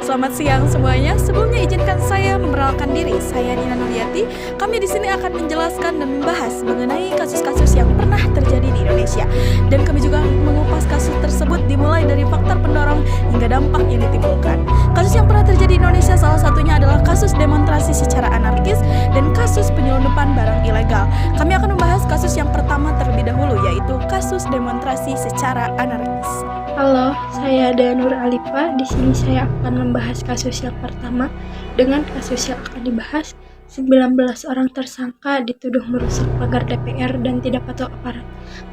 Selamat siang semuanya. Sebelumnya izinkan saya memperkenalkan diri. Saya Nina Nuryati. Kami di sini akan menjelaskan dan membahas mengenai kasus-kasus yang pernah terjadi di Indonesia. Dan kami juga mengupas kasus tersebut dimulai dari faktor pendorong hingga dampak yang ditimbulkan. Kasus yang pernah terjadi di Indonesia salah satunya adalah kasus demonstrasi secara anarkis dan kasus penyelundupan barang ilegal. Kami akan membahas kasus yang pertama terlebih dahulu, yaitu kasus demonstrasi secara anarkis. Halo, saya Danur Alifa. Di sini saya akan membahas kasus yang pertama. Dengan kasus yang akan dibahas, 19 orang tersangka dituduh merusak pagar DPR dan tidak patuh aparat.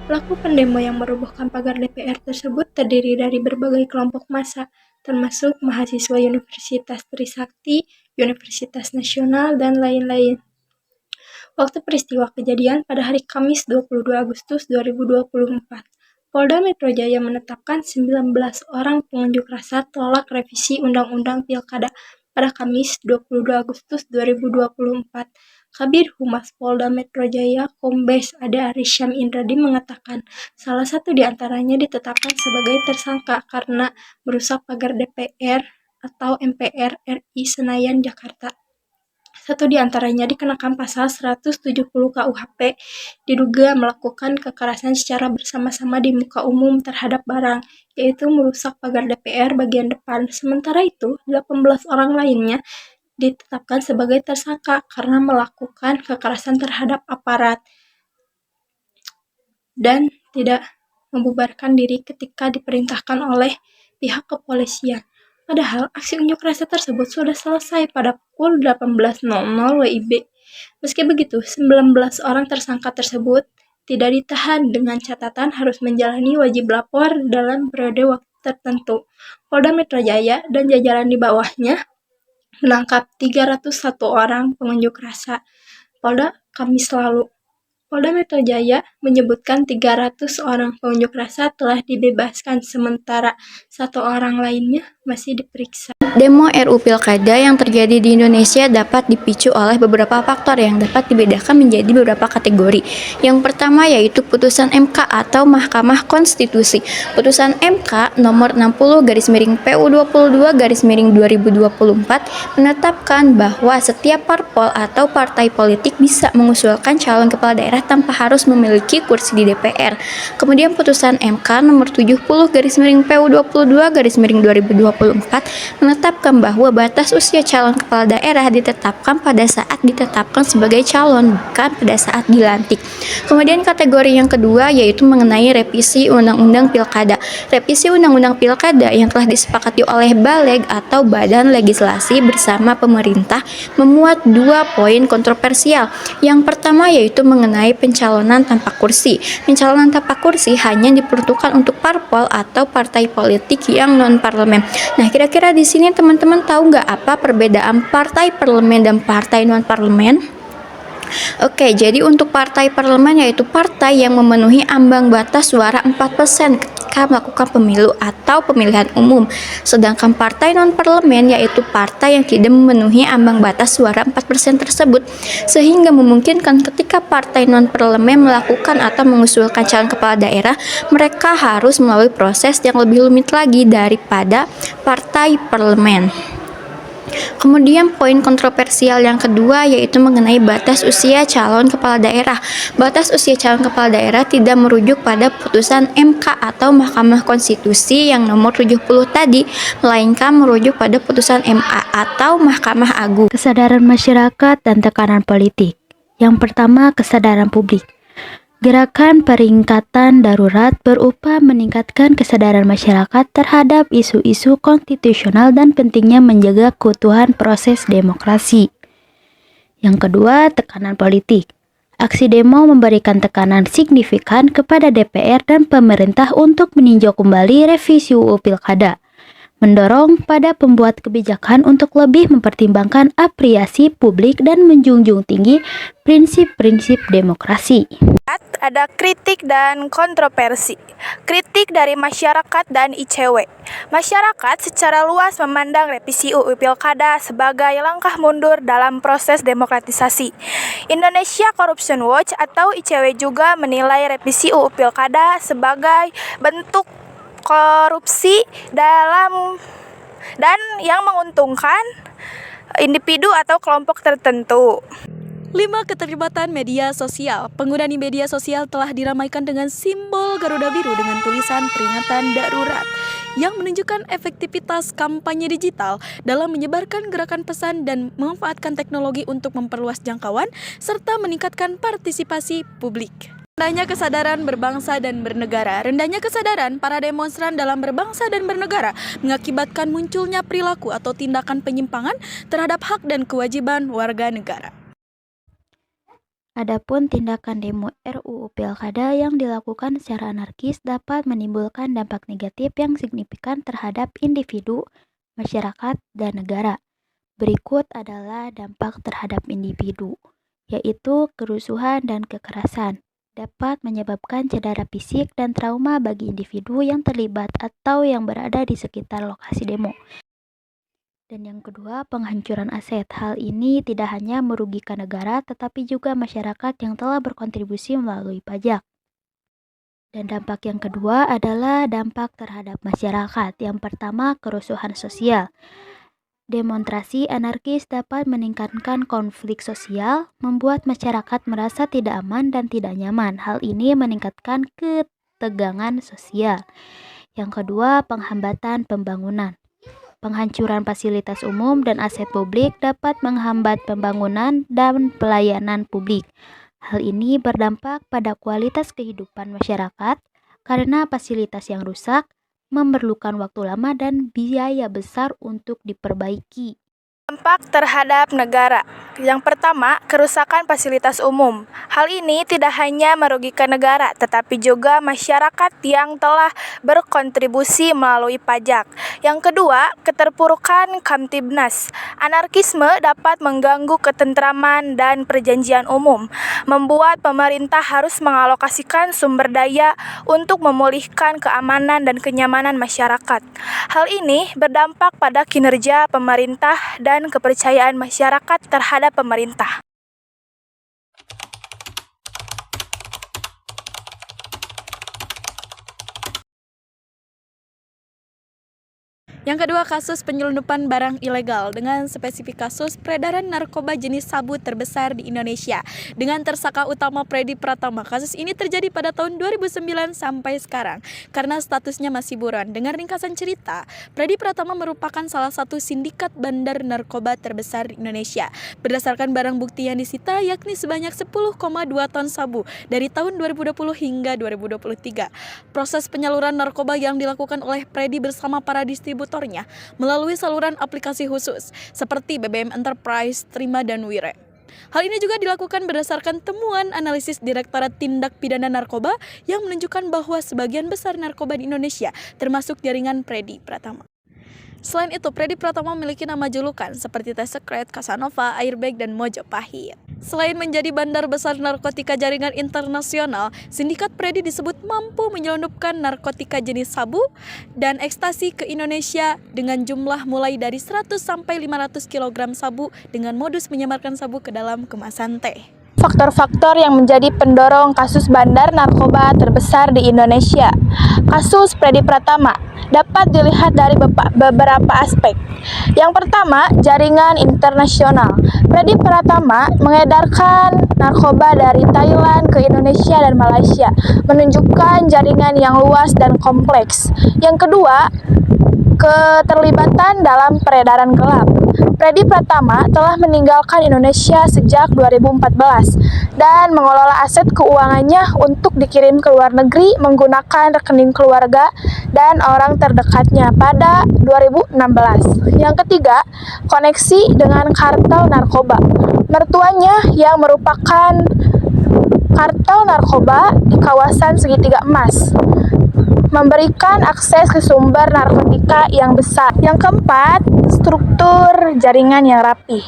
Pelaku pendemo yang merobohkan pagar DPR tersebut terdiri dari berbagai kelompok massa, termasuk mahasiswa Universitas Trisakti, Universitas Nasional, dan lain-lain. Waktu peristiwa kejadian pada hari Kamis 22 Agustus 2024. Polda Metro Jaya menetapkan 19 orang pengunjuk rasa tolak revisi Undang-Undang Pilkada pada Kamis 22 Agustus 2024. Kabid Humas Polda Metro Jaya, Kombes Ada Arysyam Indradi mengatakan salah satu di antaranya ditetapkan sebagai tersangka karena merusak pagar DPR atau MPR RI Senayan, Jakarta. Satu di antaranya dikenakan pasal 170 KUHP, diduga melakukan kekerasan secara bersama-sama di muka umum terhadap barang, yaitu merusak pagar DPR bagian depan. Sementara itu, 18 orang lainnya ditetapkan sebagai tersangka karena melakukan kekerasan terhadap aparat dan tidak membubarkan diri ketika diperintahkan oleh pihak kepolisian. Padahal aksi unjuk rasa tersebut sudah selesai pada pukul 18.00 WIB. Meski begitu, 19 orang tersangka tersebut tidak ditahan dengan catatan harus menjalani wajib lapor dalam periode waktu tertentu. Polda Metro Jaya dan jajaran di bawahnya menangkap 301 orang pengunjuk rasa Polda Kamis lalu. Polda Metro Jaya menyebutkan 300 orang pengunjuk rasa telah dibebaskan, sementara 1 orang lainnya masih diperiksa. Demo RUU Pilkada yang terjadi di Indonesia dapat dipicu oleh beberapa faktor yang dapat dibedakan menjadi beberapa kategori. Yang pertama yaitu putusan MK atau Mahkamah Konstitusi. Putusan MK nomor 60/PU22/2024 menetapkan bahwa setiap parpol atau partai politik bisa mengusulkan calon kepala daerah tanpa harus memiliki kursi di DPR. Kemudian putusan MK nomor 70/PU22/2024 menetapkan bahwa batas usia calon kepala daerah ditetapkan pada saat ditetapkan sebagai calon, bukan pada saat dilantik. Kemudian kategori yang kedua yaitu mengenai revisi Undang-Undang Pilkada. Revisi Undang-Undang Pilkada yang telah disepakati oleh Baleg atau Badan Legislasi bersama pemerintah memuat 2 poin kontroversial. Yang pertama yaitu mengenai pencalonan tanpa kursi. Pencalonan tanpa kursi hanya diperuntukkan untuk parpol atau partai politik yang non-parlemen. Nah, kira-kira di sini teman-teman tahu nggak apa perbedaan partai parlemen dan partai non-parlemen? Oke, jadi untuk partai parlemen yaitu partai yang memenuhi ambang batas suara 4% ketika melakukan pemilu atau pemilihan umum. Sedangkan partai non-parlemen yaitu partai yang tidak memenuhi ambang batas suara 4% tersebut, sehingga memungkinkan ketika partai non-parlemen melakukan atau mengusulkan calon kepala daerah, mereka harus melalui proses yang lebih rumit lagi daripada partai parlemen. Kemudian poin kontroversial yang kedua yaitu mengenai batas usia calon kepala daerah. Batas usia calon kepala daerah tidak merujuk pada putusan MK atau Mahkamah Konstitusi yang nomor 70 tadi, melainkan merujuk pada putusan MA atau Mahkamah Agung. Kesadaran masyarakat dan tekanan politik. Yang pertama, kesadaran publik. Gerakan peringkatan darurat berupaya meningkatkan kesadaran masyarakat terhadap isu-isu konstitusional dan pentingnya menjaga keutuhan proses demokrasi. Yang kedua, tekanan politik. Aksi demo memberikan tekanan signifikan kepada DPR dan pemerintah untuk meninjau kembali revisi UU Pilkada, mendorong pada pembuat kebijakan untuk lebih mempertimbangkan apresiasi publik dan menjunjung tinggi prinsip-prinsip demokrasi. Ada kritik dan kontroversi. Kritik dari masyarakat dan ICW. Masyarakat secara luas memandang revisi UU Pilkada sebagai langkah mundur dalam proses demokratisasi. Indonesia Corruption Watch atau ICW juga menilai revisi UU Pilkada sebagai bentuk korupsi dalam dan yang menguntungkan individu atau kelompok tertentu. 5. Keterlibatan media sosial. Penggunaan media sosial telah diramaikan dengan simbol Garuda Biru dengan tulisan peringatan darurat yang menunjukkan efektivitas kampanye digital dalam menyebarkan gerakan pesan dan memanfaatkan teknologi untuk memperluas jangkauan serta meningkatkan partisipasi publik. Rendahnya kesadaran berbangsa dan bernegara. Rendahnya kesadaran para demonstran dalam berbangsa dan bernegara mengakibatkan munculnya perilaku atau tindakan penyimpangan terhadap hak dan kewajiban warga negara. Adapun tindakan demo RUU Pilkada yang dilakukan secara anarkis dapat menimbulkan dampak negatif yang signifikan terhadap individu, masyarakat, dan negara. Berikut adalah dampak terhadap individu, yaitu kerusuhan dan kekerasan. Dapat menyebabkan cedera fisik dan trauma bagi individu yang terlibat atau yang berada di sekitar lokasi demo. Dan yang kedua, penghancuran aset. Hal ini tidak hanya merugikan negara, tetapi juga masyarakat yang telah berkontribusi melalui pajak. Dan dampak yang kedua adalah dampak terhadap masyarakat. Yang pertama, kerusuhan sosial. Demonstrasi anarkis dapat meningkatkan konflik sosial, membuat masyarakat merasa tidak aman dan tidak nyaman. Hal ini meningkatkan ketegangan sosial. Yang kedua, penghambatan pembangunan. Penghancuran fasilitas umum dan aset publik dapat menghambat pembangunan dan pelayanan publik. Hal ini berdampak pada kualitas kehidupan masyarakat karena fasilitas yang rusak memerlukan waktu lama dan biaya besar untuk diperbaiki. Dampak terhadap negara. Yang pertama, kerusakan fasilitas umum. Hal ini tidak hanya merugikan negara, tetapi juga masyarakat yang telah berkontribusi melalui pajak. Yang kedua, keterpurukan Kamtibnas. Anarkisme dapat mengganggu ketentraman dan perjanjian umum, membuat pemerintah harus mengalokasikan sumber daya untuk memulihkan keamanan dan kenyamanan masyarakat. Hal ini berdampak pada kinerja pemerintah dan kepercayaan masyarakat terhadap pemerintah. Yang kedua, kasus penyelundupan barang ilegal dengan spesifik kasus peredaran narkoba jenis sabu terbesar di Indonesia dengan tersangka utama Freddy Pratama. Kasus ini terjadi pada tahun 2009 sampai sekarang karena statusnya masih buron. Dengan ringkasan cerita, Freddy Pratama merupakan salah satu sindikat bandar narkoba terbesar di Indonesia. Berdasarkan barang bukti yang disita yakni sebanyak 10,2 ton sabu dari tahun 2020 hingga 2023. Proses penyaluran narkoba yang dilakukan oleh Freddy bersama para distributor melalui saluran aplikasi khusus seperti BBM Enterprise, Terima, dan Wire. Hal ini juga dilakukan berdasarkan temuan analisis Direktorat Tindak Pidana Narkoba yang menunjukkan bahwa sebagian besar narkoba di Indonesia termasuk jaringan Freddy Pratama. Selain itu, Freddy Pratama memiliki nama julukan seperti The Secret, Casanova, Airbag, dan Mojopahit. Selain menjadi bandar besar narkotika jaringan internasional, sindikat Freddy disebut mampu menyelundupkan narkotika jenis sabu dan ekstasi ke Indonesia dengan jumlah mulai dari 100 sampai 500 kg sabu dengan modus menyamarkan sabu ke dalam kemasan teh. Faktor-faktor yang menjadi pendorong kasus bandar narkoba terbesar di Indonesia. Kasus Freddy Pratama dapat dilihat dari beberapa aspek. Yang pertama, jaringan internasional. Freddy Pratama mengedarkan narkoba dari Thailand ke Indonesia dan Malaysia, menunjukkan jaringan yang luas dan kompleks. Yang kedua, keterlibatan dalam peredaran gelap. Freddy Pratama telah meninggalkan Indonesia sejak 2014 dan mengelola aset keuangannya untuk dikirim ke luar negeri menggunakan rekening keluarga dan orang terdekatnya pada 2016. Yang ketiga, koneksi dengan kartel narkoba. Mertuanya yang merupakan kartel narkoba di kawasan segitiga emas memberikan akses ke sumber narkotika yang besar. Yang keempat, struktur jaringan yang rapi.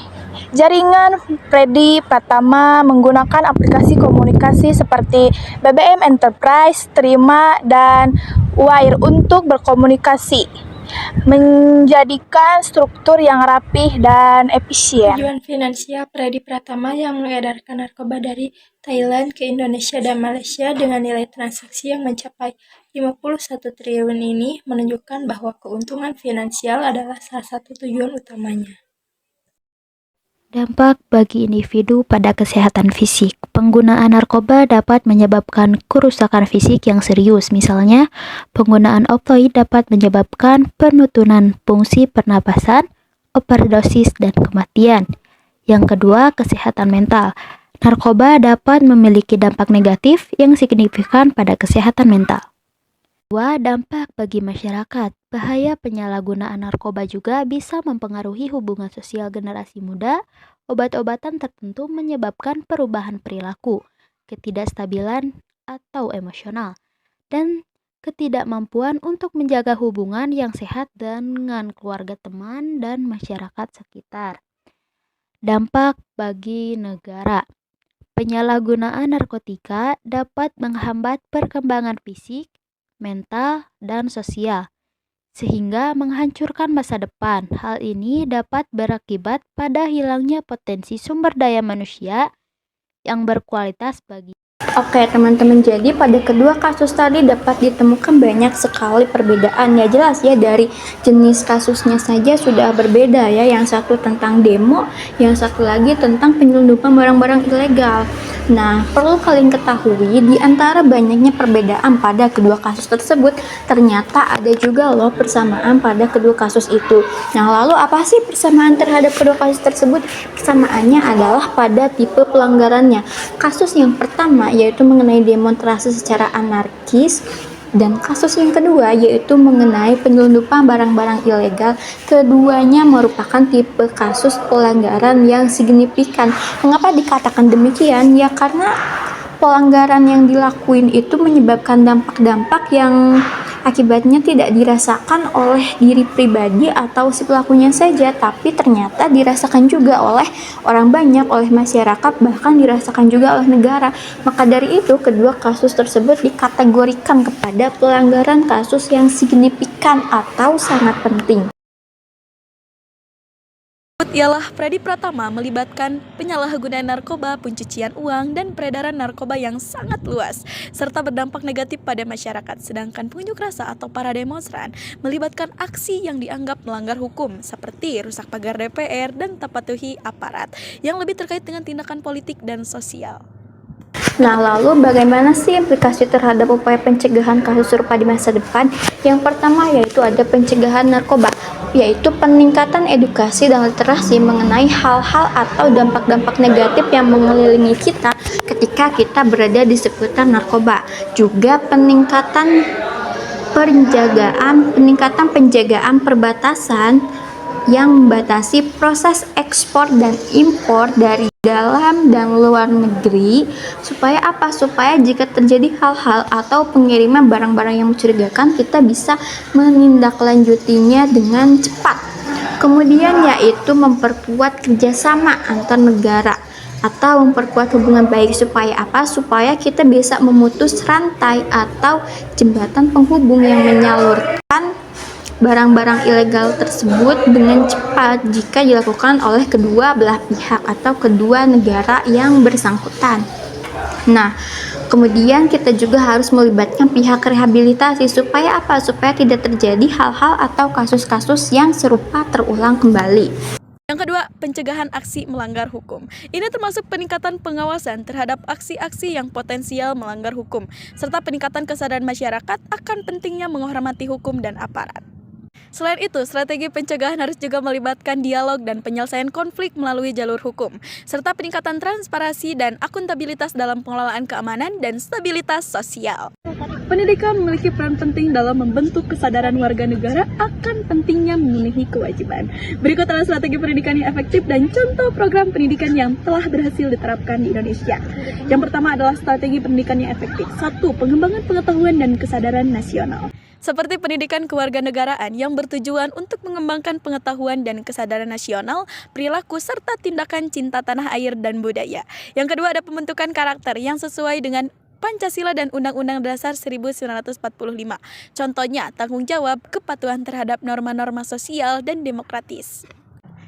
Jaringan Freddy Pratama menggunakan aplikasi komunikasi seperti BBM Enterprise, Terima, dan Wire untuk berkomunikasi. menjadikan struktur yang rapih dan efisien. Tujuan finansial Freddy Pratama yang mengedarkan narkoba dari Thailand ke Indonesia dan Malaysia dengan nilai transaksi yang mencapai 51 triliun ini menunjukkan bahwa keuntungan finansial adalah salah satu tujuan utamanya. Dampak bagi individu pada kesehatan fisik. Penggunaan narkoba dapat menyebabkan kerusakan fisik yang serius. Misalnya, penggunaan opioid dapat menyebabkan penurunan fungsi pernapasan, overdosis, dan kematian. Yang kedua, kesehatan mental. Narkoba dapat memiliki dampak negatif yang signifikan pada kesehatan mental. Dua, dampak bagi masyarakat. Bahaya penyalahgunaan narkoba juga bisa mempengaruhi hubungan sosial generasi muda. Obat-obatan tertentu menyebabkan perubahan perilaku, ketidakstabilan atau emosional, dan ketidakmampuan untuk menjaga hubungan yang sehat dengan keluarga, teman, dan masyarakat sekitar. Dampak bagi negara. Penyalahgunaan narkotika dapat menghambat perkembangan fisik, mental, dan sosial, sehingga menghancurkan masa depan. Hal ini dapat berakibat pada hilangnya potensi sumber daya manusia yang berkualitas bagi. Oke teman-teman, jadi pada kedua kasus tadi dapat ditemukan banyak sekali perbedaan. Ya jelas ya, dari jenis kasusnya saja sudah berbeda ya. Yang satu tentang demo, yang satu lagi tentang penyelundupan barang-barang ilegal. Nah, perlu kalian ketahui, di antara banyaknya perbedaan pada kedua kasus tersebut, ternyata ada juga loh persamaan pada kedua kasus itu. Nah, lalu apa sih persamaan terhadap kedua kasus tersebut? Persamaannya adalah pada tipe pelanggarannya. Kasus yang pertama yaitu mengenai demonstrasi secara anarkis, dan kasus yang kedua yaitu mengenai penyelundupan barang-barang ilegal. Keduanya merupakan tipe kasus pelanggaran yang signifikan. Mengapa dikatakan demikian? Ya karena pelanggaran yang dilakuin itu menyebabkan dampak-dampak yang akibatnya tidak dirasakan oleh diri pribadi atau si pelakunya saja, tapi ternyata dirasakan juga oleh orang banyak, oleh masyarakat, bahkan dirasakan juga oleh negara. Maka dari itu, kedua kasus tersebut dikategorikan kepada pelanggaran kasus yang signifikan atau sangat penting. Ialah Freddy Pratama melibatkan penyalahgunaan narkoba, pencucian uang, dan peredaran narkoba yang sangat luas, serta berdampak negatif pada masyarakat. Sedangkan pengunjuk rasa atau para demonstran melibatkan aksi yang dianggap melanggar hukum, seperti rusak pagar DPR dan tak patuhi aparat, yang lebih terkait dengan tindakan politik dan sosial. Nah, lalu bagaimana sih implikasi terhadap upaya pencegahan kasus serupa di masa depan? Yang pertama yaitu ada pencegahan narkoba, yaitu peningkatan edukasi dan literasi mengenai hal-hal atau dampak-dampak negatif yang mengelilingi kita ketika kita berada di seputar narkoba. Juga peningkatan penjagaan perbatasan yang membatasi proses ekspor dan impor dari dalam dan luar negeri, supaya apa? Supaya jika terjadi hal-hal atau pengiriman barang-barang yang mencurigakan, kita bisa menindaklanjutinya dengan cepat. Kemudian yaitu memperkuat kerjasama antar negara atau memperkuat hubungan baik, supaya apa? Supaya kita bisa memutus rantai atau jembatan penghubung yang menyalurkan barang-barang ilegal tersebut dengan cepat jika dilakukan oleh kedua belah pihak atau kedua negara yang bersangkutan. Nah, kemudian kita juga harus melibatkan pihak rehabilitasi, supaya apa? Supaya tidak terjadi hal-hal atau kasus-kasus yang serupa terulang kembali. Yang kedua, pencegahan aksi melanggar hukum. Ini termasuk peningkatan pengawasan terhadap aksi-aksi yang potensial melanggar hukum, serta peningkatan kesadaran masyarakat akan pentingnya menghormati hukum dan aparat. Selain itu, strategi pencegahan harus juga melibatkan dialog dan penyelesaian konflik melalui jalur hukum, serta peningkatan transparansi dan akuntabilitas dalam pengelolaan keamanan dan stabilitas sosial. Pendidikan memiliki peran penting dalam membentuk kesadaran warga negara akan pentingnya memenuhi kewajiban. Berikut adalah strategi pendidikan yang efektif dan contoh program pendidikan yang telah berhasil diterapkan di Indonesia. Yang pertama adalah strategi pendidikan yang efektif. 1. Pengembangan pengetahuan dan kesadaran nasional. Seperti pendidikan kewarganegaraan yang bertujuan untuk mengembangkan pengetahuan dan kesadaran nasional, perilaku, serta tindakan cinta tanah air dan budaya. Yang kedua ada pembentukan karakter yang sesuai dengan Pancasila dan Undang-Undang Dasar 1945. Contohnya, tanggung jawab, kepatuhan terhadap norma-norma sosial dan demokratis.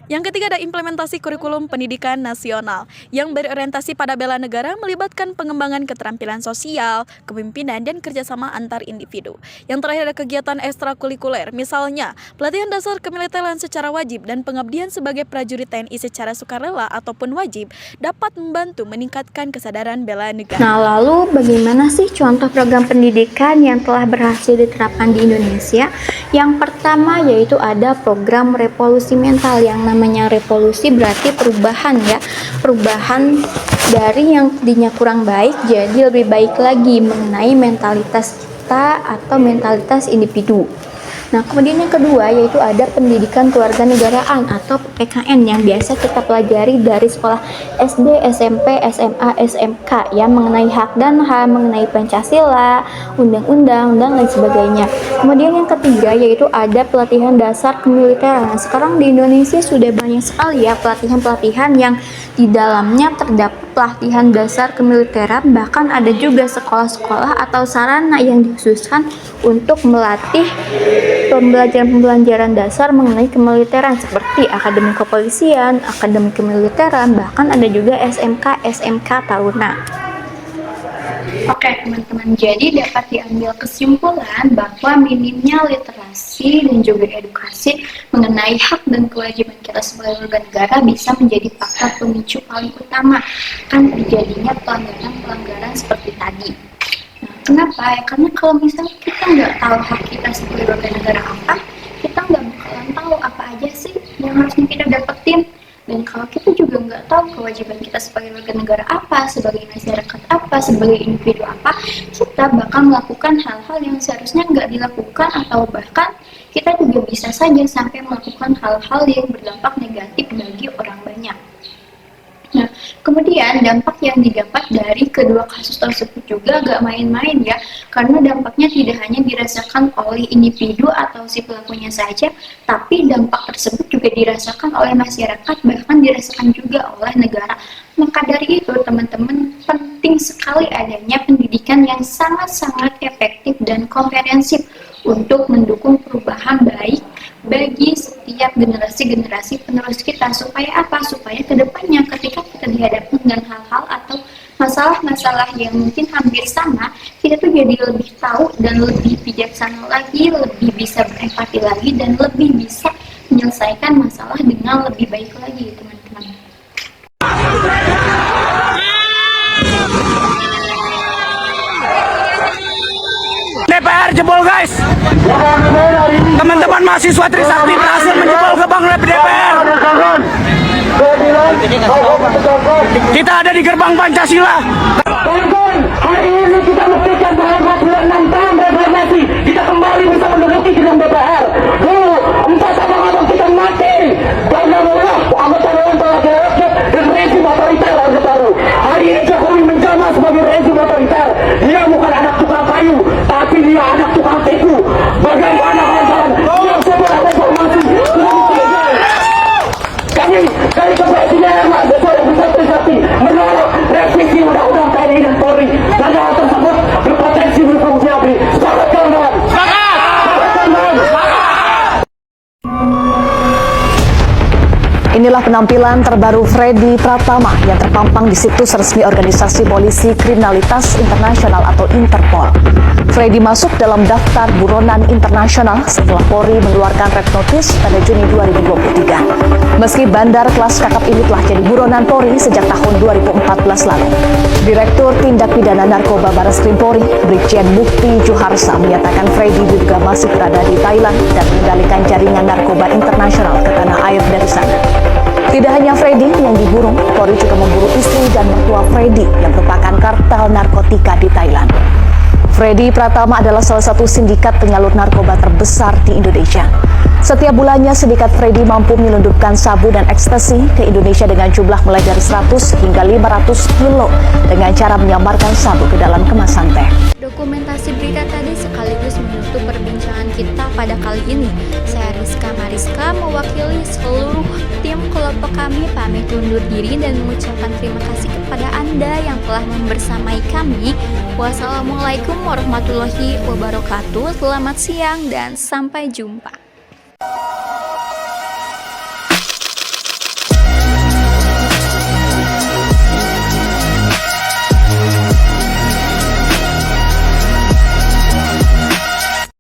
Yang ketiga ada implementasi kurikulum pendidikan nasional yang berorientasi pada bela negara, melibatkan pengembangan keterampilan sosial, kepemimpinan, dan kerjasama antar individu. Yang terakhir ada kegiatan ekstrakurikuler, misalnya pelatihan dasar kemiliteran secara wajib dan pengabdian sebagai prajurit TNI secara sukarela ataupun wajib dapat membantu meningkatkan kesadaran bela negara. Nah, lalu bagaimana sih contoh program pendidikan yang telah berhasil diterapkan di Indonesia? Yang pertama yaitu ada program revolusi mental. Yang namanya revolusi berarti perubahan ya, perubahan dari yang tadinya kurang baik jadi lebih baik lagi mengenai mentalitas kita atau mentalitas individu. Nah, kemudian yang kedua yaitu ada pendidikan kewarganegaraan atau PKN yang biasa kita pelajari dari sekolah SD, SMP, SMA, SMK ya, mengenai hak dan HAM, mengenai Pancasila, undang-undang, dan lain sebagainya. Kemudian yang ketiga yaitu ada pelatihan dasar kemiliteran. Nah, sekarang di Indonesia sudah banyak sekali ya pelatihan-pelatihan yang di dalamnya terdapat pelatihan dasar kemiliteran, bahkan ada juga sekolah-sekolah atau sarana yang dikhususkan untuk melatih pembelajaran dasar mengenai kemiliteran seperti akademi kepolisian, akademi kemiliteran, bahkan ada juga SMK tahunan. Oke teman-teman, jadi dapat diambil kesimpulan bahwa minimnya literasi dan juga edukasi mengenai hak dan kewajiban kita sebagai warga negara bisa menjadi faktor pemicu paling utama kan terjadinya pelanggaran seperti tadi. Nah, kenapa ya? Karena kalau misalnya kita nggak tahu hak kita sebagai warga negara apa, kita nggak bakalan tahu apa aja sih yang harusnya kita dapetin. Dan kalau kita juga nggak tahu kewajiban kita sebagai warga negara apa, sebagai masyarakat apa, sebagai individu apa, kita bakal melakukan hal-hal yang seharusnya nggak dilakukan, atau bahkan kita juga bisa saja sampai melakukan hal-hal yang berdampak negatif bagi orang banyak. Nah, kemudian dampak yang didapat dari kedua kasus tersebut juga gak main-main ya, karena dampaknya tidak hanya dirasakan oleh individu atau si pelakunya saja, tapi dampak tersebut juga dirasakan oleh masyarakat, bahkan dirasakan juga oleh negara. Maka dari itu teman-teman, penting sekali adanya pendidikan yang sangat-sangat efektif dan komprehensif untuk mendukung perubahan baik bagi setiap generasi-generasi penerus kita. Supaya apa? Supaya kedepannya ketika kita dihadapkan dengan hal-hal atau masalah-masalah yang mungkin hampir sama, kita tuh jadi lebih tahu dan lebih bijaksana lagi, lebih bisa berempati lagi, dan lebih bisa menyelesaikan masalah dengan lebih baik lagi, teman-teman. DPR jebol guys. Teman-teman mahasiswa Trisakti berhasil menjebol gerbang DPR. Kita ada di gerbang Pancasila. Hari ini kita buktikan bahwa 46 tahun reformasi kita kembali bisa menduduki gedung DPR. Dulu 4 abang-abang kita mati karena menolak anggota dewan perwakilan rakyat dan rezim otoriter Orde Baru. Hari ini Jokowi menjelma sebagai rezim otoriter. Dia bukan anak tukang kayu, tapi dia anak tukang tipu. Bagaimana kawan-kawan yang sebuah reformasi kami dari kepresidenan Mahasiswa Besar Trisakti menolak revisi Undang-Undang TNI dan Polri, karena hal tersebut berpotensi berfungsi abri. Semangat kawan-kawan! Inilah penampilan terbaru Freddy Pratama yang terpampang di situs resmi Organisasi Polisi Kriminalitas Internasional atau Interpol. Freddy masuk dalam daftar buronan internasional setelah Polri mengeluarkan red notice pada Juni 2023. Meski bandar kelas kakap ini telah jadi buronan Polri sejak tahun 2014 lalu. Direktur Tindak Pidana Narkoba Barreskrim Polri, Brigjen Mukti Juharsa, menyatakan Freddy diduga masih berada di Thailand dan mengendalikan jaringan narkoba internasional ke tanah air dari sana. Tidak hanya Freddy yang diburu, Polri juga memburu istri dan mertua Freddy yang merupakan kartel narkotika di Thailand. Freddy Pratama adalah salah satu sindikat penyalur narkoba terbesar di Indonesia. Setiap bulannya, sindikat Freddy mampu menyelundupkan sabu dan ekstasi ke Indonesia dengan jumlah mulai dari 100 hingga 500 kilo dengan cara menyamarkan sabu ke dalam kemasan teh. Dokumentasi berita tadi sekaligus menutup perbincangan kita pada kali ini. Saya Rizka Mariska mewakili seluruh tim kelompok kami pamit undur diri dan mengucapkan terima kasih kepada Anda yang telah membersamai kami. Wassalamualaikum warahmatullahi wabarakatuh. Selamat siang dan sampai jumpa.